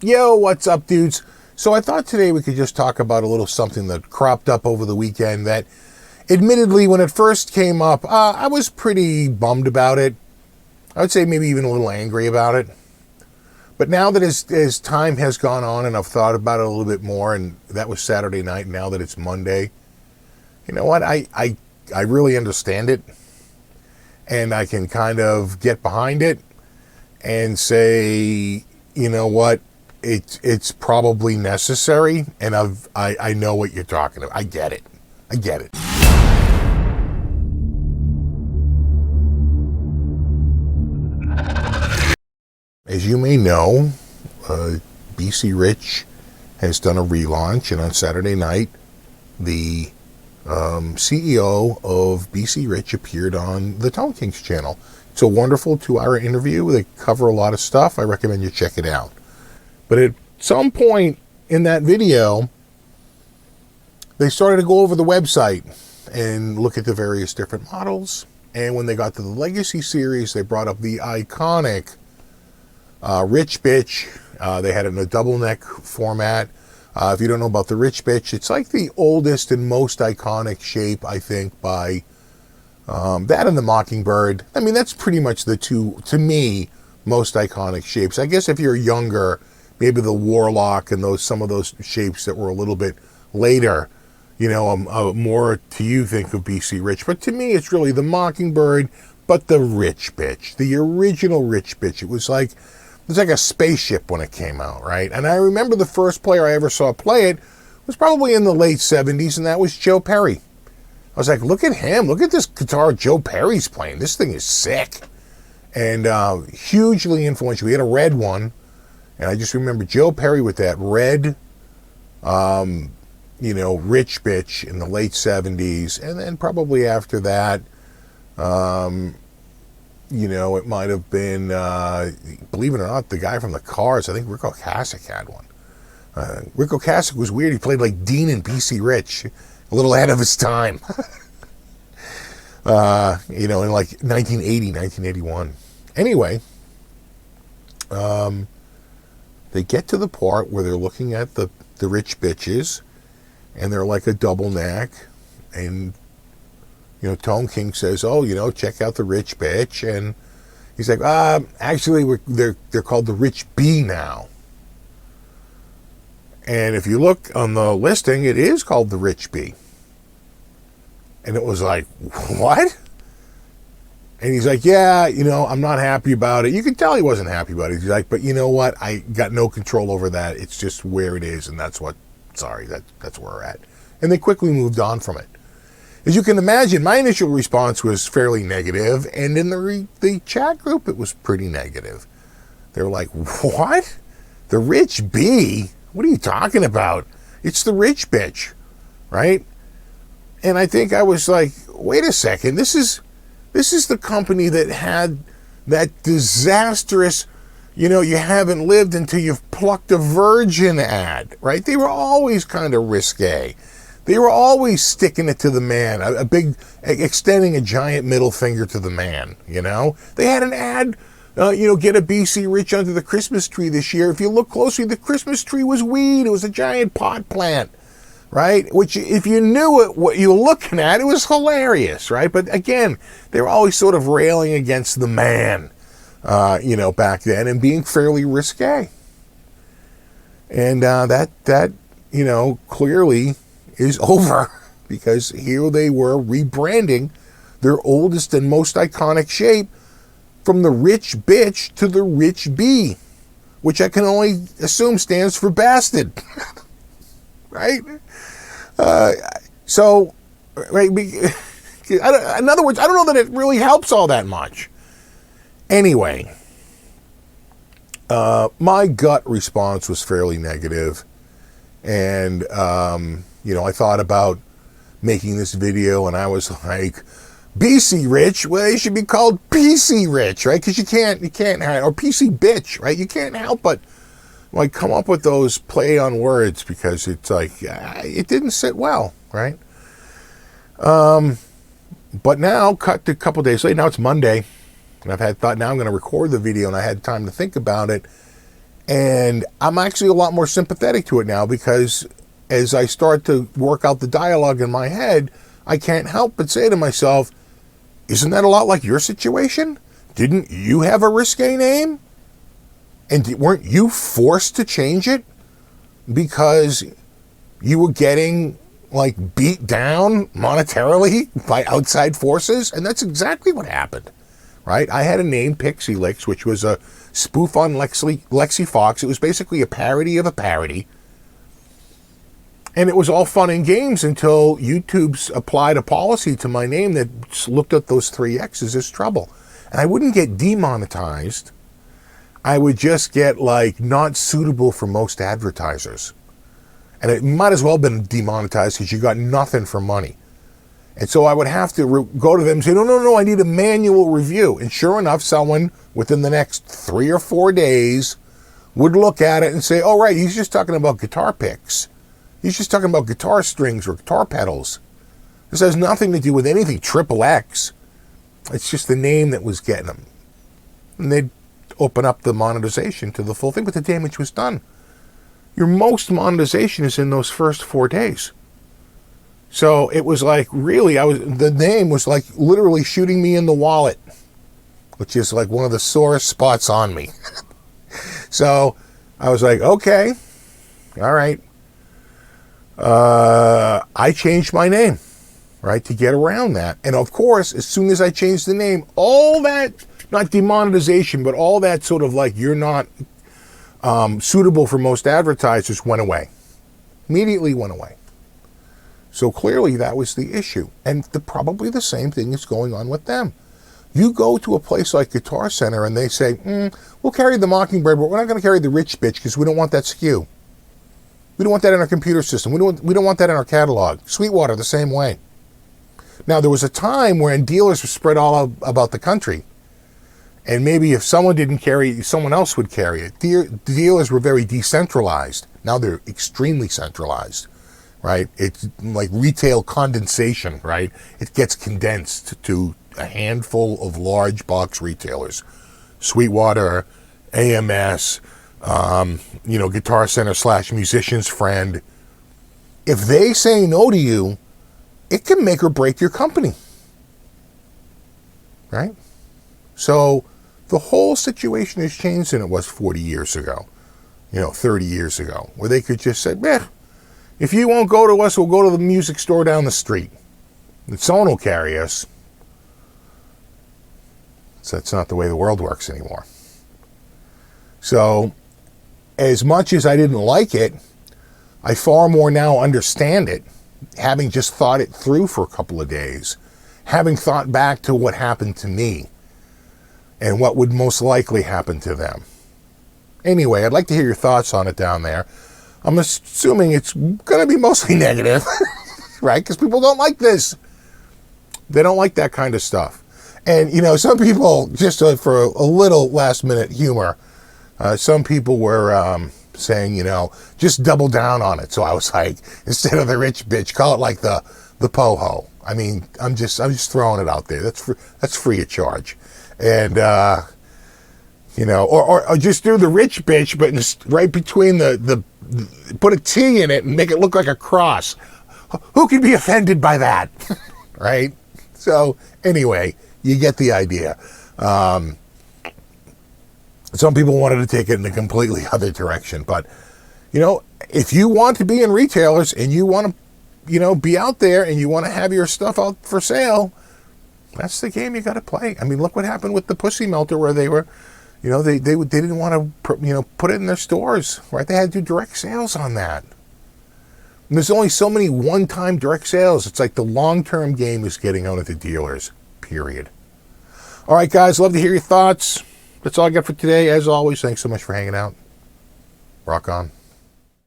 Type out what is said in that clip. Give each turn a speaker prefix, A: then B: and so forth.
A: Yo, what's up, dudes? So I thought today we could just talk about a little something that cropped up over the weekend that, admittedly, when it first came up, I was pretty bummed about it. I would say maybe even a little angry about it. But now that as time has gone on and I've thought about it a little bit more, and that was Saturday night, and now that it's Monday, you know what? I really understand it, and I can kind of get behind it and say, you know what? It's probably necessary, and I know what you're talking about. I get it. I get it. As you may know, BC Rich has done a relaunch, and on Saturday night, the CEO of BC Rich appeared on the Tone Kings channel. It's a wonderful 2-hour interview. They cover a lot of stuff. I recommend you check it out. But at some point in that video, they started to go over the website and look at the various different models. And when they got to the Legacy series, they brought up the iconic Rich Bitch. They had it in a double neck format. If you don't know about the Rich Bitch, it's like the oldest and most iconic shape, I think, by that and the Mockingbird. I mean, that's pretty much the two, to me, most iconic shapes. I guess if you're younger, maybe the Warlock and some of those shapes that were a little bit later, you know, more to you think of BC Rich. But to me, it's really the Mockingbird, but the Rich Bitch, the original Rich Bitch. It was like a spaceship when it came out, right? And I remember the first player I ever saw play it was probably in the late 70s, and that was Joe Perry. I was like, look at him. Look at this guitar Joe Perry's playing. This thing is sick. And hugely influential. He had a red one. And I just remember Joe Perry with that red, Rich Bitch in the late 70s. And then probably after that, it might have been, believe it or not, the guy from the Cars. I think Rick Ocasek had one. Rick Ocasek was weird. He played like Dean in BC Rich, a little ahead of his time. In like 1980, 1981. Anyway, they get to the part where they're looking at the Rich Bitches, and they're like a double neck, and Tone King says, "Oh, check out the Rich Bitch," and he's like, "Actually, they're called the Rich B now." And if you look on the listing, it is called the Rich B. And it was like, what? And he's like, yeah, I'm not happy about it. You could tell he wasn't happy about it. He's like, but you know what? I got no control over that. It's just where it is, and that's where we're at. And they quickly moved on from it. As you can imagine, my initial response was fairly negative, and in the chat group, it was pretty negative. They were like, what? The Rich B? What are you talking about? It's the Rich Bitch, right? And I think I was like, wait a second, this is the company that had that disastrous, you haven't lived until you've plucked a virgin ad, right? They were always kind of risque. They were always sticking it to the man, extending a giant middle finger to the man, They had an ad, get a BC Rich under the Christmas tree this year. If you look closely, the Christmas tree was weed. It was a giant pot plant. Right? Which, if you knew what you were looking at, it was hilarious, right? But again, they were always sort of railing against the man, back then, and being fairly risque. And that clearly is over, because here they were rebranding their oldest and most iconic shape from the Rich Bitch to the Rich B, which I can only assume stands for bastard. Right? Right, in other words, I don't know that it really helps all that much. Anyway, my gut response was fairly negative, and I thought about making this video, and I was like, BC Rich, well, they should be called PC Rich, right? Because you can't, or PC Bitch, right? You can't help but come up with those play on words, because it's like, it didn't sit well, right? But now, cut to a couple days later, now it's Monday, and now I'm going to record the video, and I had time to think about it, And I'm actually a lot more sympathetic to it now, because as I start to work out the dialogue in my head, I can't help but say to myself, isn't that a lot like your situation? Didn't you have a risque name? And weren't you forced to change it because you were getting like beat down monetarily by outside forces? And that's exactly what happened, right? I had a name, Pixie Licks, which was a spoof on Lexi Fox. It was basically a parody of a parody. And it was all fun and games until YouTube's applied a policy to my name that looked at those 3 X's as trouble. And I wouldn't get demonetized. I would just get like not suitable for most advertisers. And it might as well have been demonetized because you got nothing for money. And so I would have to go to them and say, no, I need a manual review. And sure enough, someone within the next 3 or 4 days would look at it and say, oh, right, he's just talking about guitar picks. He's just talking about guitar strings or guitar pedals. This has nothing to do with anything Triple X. It's just the name that was getting them. And they'd open up the monetization to the full thing, but the damage was done. Your most monetization is in those first 4 days. So it was like, really, the name was like literally shooting me in the wallet, which is like one of the sorest spots on me. So I was like, okay, all right. I changed my name, right, to get around that. And of course, as soon as I changed the name, all that, not demonetization, but all that sort of like, you're not suitable for most advertisers, went away. Immediately went away. So clearly that was the issue. And probably the same thing is going on with them. You go to a place like Guitar Center and they say, we'll carry the Mockingbird, but we're not going to carry the Rich Bitch because we don't want that SKU. We don't want that in our computer system. We don't want that in our catalog. Sweetwater, the same way. Now, there was a time when dealers were spread all about the country. And maybe if someone didn't carry it, someone else would carry it. Dealers were very decentralized. Now they're extremely centralized, right? It's like retail condensation, right? It gets condensed to a handful of large box retailers. Sweetwater, AMS, Guitar Center / Musician's Friend. If they say no to you, it can make or break your company, right? So the whole situation has changed than it was 40 years ago, 30 years ago, where they could just say, if you won't go to us, we'll go to the music store down the street. And someone will carry us. So that's not the way the world works anymore. So as much as I didn't like it, I far more now understand it, having just thought it through for a couple of days, having thought back to what happened to me and what would most likely happen to them. Anyway, I'd like to hear your thoughts on it down there. I'm assuming it's going to be mostly negative, right? Because people don't like this. They don't like that kind of stuff. And, some people, just for a little last-minute humor, some people were saying, just double down on it. So I was like, instead of the Rich Bitch, call it like the Poho. I mean, I'm just throwing it out there. That's free of charge. And, or just do the Rich Bitch, but right between put a T in it and make it look like a cross. Who can be offended by that? Right? So anyway, you get the idea. Some people wanted to take it in a completely other direction, but if you want to be in retailers and you want to, be out there and you want to have your stuff out for sale, that's the game you got to play. I mean, look what happened with the Pussy Melter, where they were, they didn't want to, put it in their stores, right? They had to do direct sales on that. And there's only so many one-time direct sales. It's like the long-term game is getting out of the dealers, period. All right, guys, love to hear your thoughts. That's all I got for today. As always, thanks so much for hanging out. Rock on.